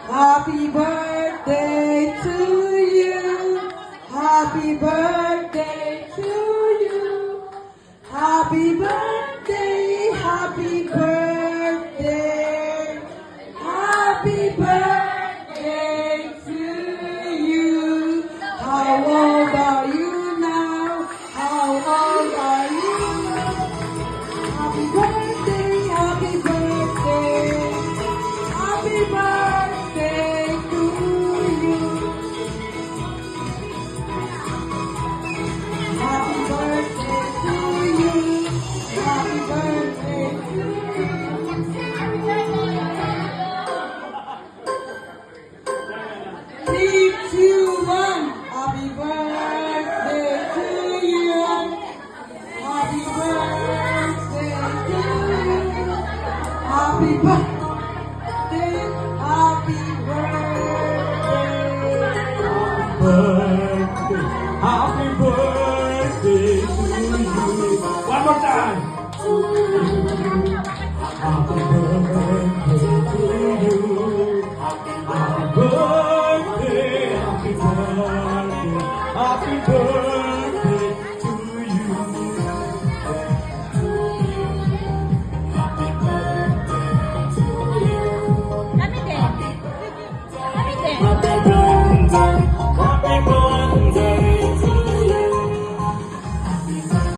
Happy birthday to you. Happy birthday to you. Happy birthday, happy birthday. Happy birthday to you. How old are you now? How old are you? Happy birthday, happy birthday. Happy birthday to you. Happy birthday to you. Happy birthday to you. 3, 2, 1. Happy birthday to you. Happy birthday to you. Happy birthday. Happy birthday. Happy birthday to you. One more time. Happy birthday.